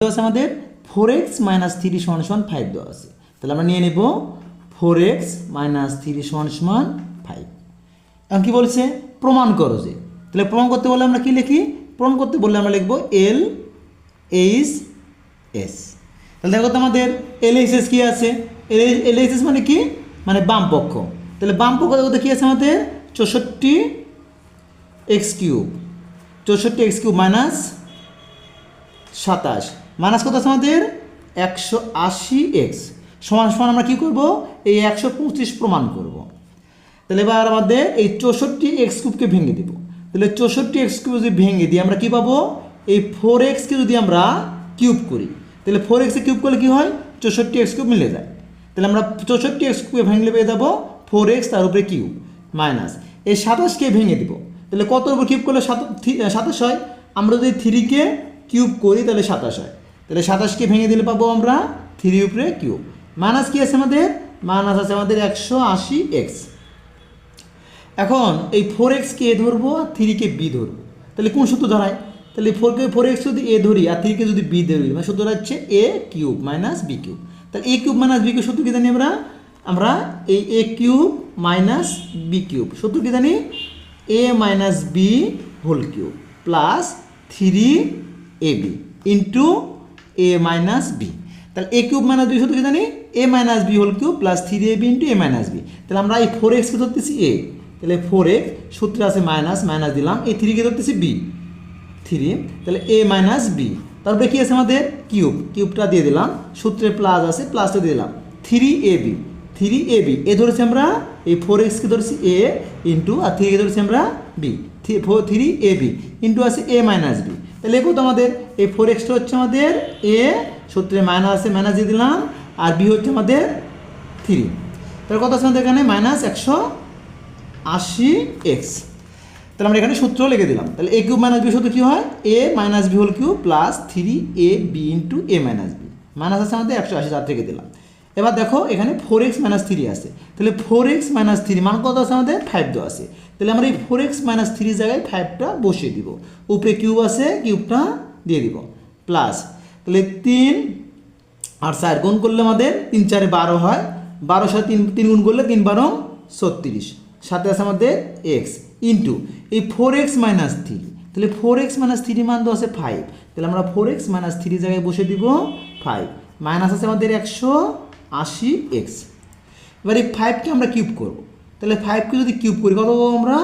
আছে আমাদের 4x minus 3 সমান সমান 5 দেওয়া আছে। তাহলে আমরা নিয়ে নেব 4x মাইনাস 3 সমান সমান 5। এখন কি বলছে প্রমাণ করো যে, তাহলে প্রমাণ করতে বললে আমরা কি লিখি? প্রমাণ করতে বললে আমরা লিখব এল এইচ এস। তাহলে দেখো তো আমাদের এল এইচ এস কি আছে? এল এইচ এস মানে কি? মানে বাম পক্ষ। তাহলে বাম পক্ষ দেখো কি আছে আমাদের 64x cube, 64x cube minus 27 minus কত আছে আমাদের 180x সমান সমান আমরা কি করব? এই 125 প্রমাণ করব। তাহলে এবার আমাদের এই 64x কিউবকে ভেঙে দেব। তাহলে 64x কিউব যদি ভেঙে দিই আমরা কি পাবো? এই 4x কে যদি আমরা কিউব করি তাহলে 4x এ কিউব করলে কি হয়? 64x কিউব মিলে যায়। তাহলে আমরা 64x কিউবে ভেঙে পেয়ে যাবো 4x তার উপরে কিউব মাইনাস এই 27কে ভেঙে দিব। তাহলে কত উপর কিউব করলে 27 হয়? আমরা যদি 3কে কিউব করি তাহলে 27 হয়। তাহলে 27কে ভেঙে দিলে পাবো আমরা 3 উপরে কিউব মাইনাস কি আছে আমাদের? মাইনাস আছে আমাদের 180x। এখন এই 4x কে এ ধরবো আর 3কে বি ধরবো। তাহলে কোন সূত্র ধরায়? তাহলে 4x যদি এ ধরি আর 3কে যদি বি ধরি মানে সূত্র হচ্ছে A cube minus B cube. তাহলে A cube minus B cube সূত্র কি জানি আমরা এই A cube minus B cube সূত্র কি জানি? A minus B whole cube plus 3ab into A minus B. তাহলে এ কিউব মাইনাস বি সূত্র কি জানি? A minus B whole cube plus 3ab into A minus B. তাহলে আমরা এই 4xকে ধরতেছি এ, তাহলে 4x সূত্রে আছে মাইনাস মাইনাস দিলাম, এই 3কে ধরতেছি বি 3, তাহলে এ মাইনাস বি তারপরে কি আছে আমাদের? কিউব, কিউবটা দিয়ে দিলাম, সূত্রে প্লাস আছে প্লাসটা দিয়ে দিলাম 3ab এ ধরেছি আমরা এই 4xকে ধরেছি এ ইন্টু আর 3কে ধরেছি আমরা বি 3ab ইন্টু আছে এ মাইনাস বি। তাহলে এ কত আমাদের? এই 4xটা হচ্ছে আমাদের এ, সূত্রে মাইনাস আছে মাইনাস দিয়ে দিলাম, আর বি হচ্ছে আমাদের 3। তাহলে কত আছে আমাদের এখানে? Minus 180x। তাহলে আমরা এখানে সূত্র লিখে দিলাম। তাহলে এ কিউব মাইনাস বি সূত্র কী হয়? A minus B whole cube plus 3ab into A minus B minus আছে আমাদের 180, তার থেকে দিলাম। এবার দেখো এখানে 4x মাইনাস 3 আছে, তাহলে 4x মাইনাস 3 মান কত আছে আমাদের? 5 দেওয়া আছে। তাহলে আমরা এই 4x মাইনাস 3 জায়গায় 5টা বসিয়ে দিব, উপরে কিউব আছে কিউবটা দিয়ে দিব প্লাস, তাহলে 3 আর 4 গুণ করলে আমাদের 3 4 12 হয়, 12 সাথে 3 গুণ করলে 3 12 36, সাথে আছে আমাদের x ইন্টু এই 4x মাইনাস 3। তাহলে 4x মাইনাস 3 মান তো আছে 5, তাহলে আমরা 4x মাইনাস 3 জায়গায় বসে দিব 5 মাইনাস আছে আমাদের 180x। এবার এই 5কে আমরা কিউব করব, তাহলে 5কে যদি কিউব করি কত পাবো আমরা?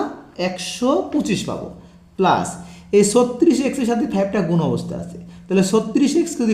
125 পাবো প্লাস এই 36x এর সাথে 5টা গুণ অবস্থা আছে, তাহলে 36x যদি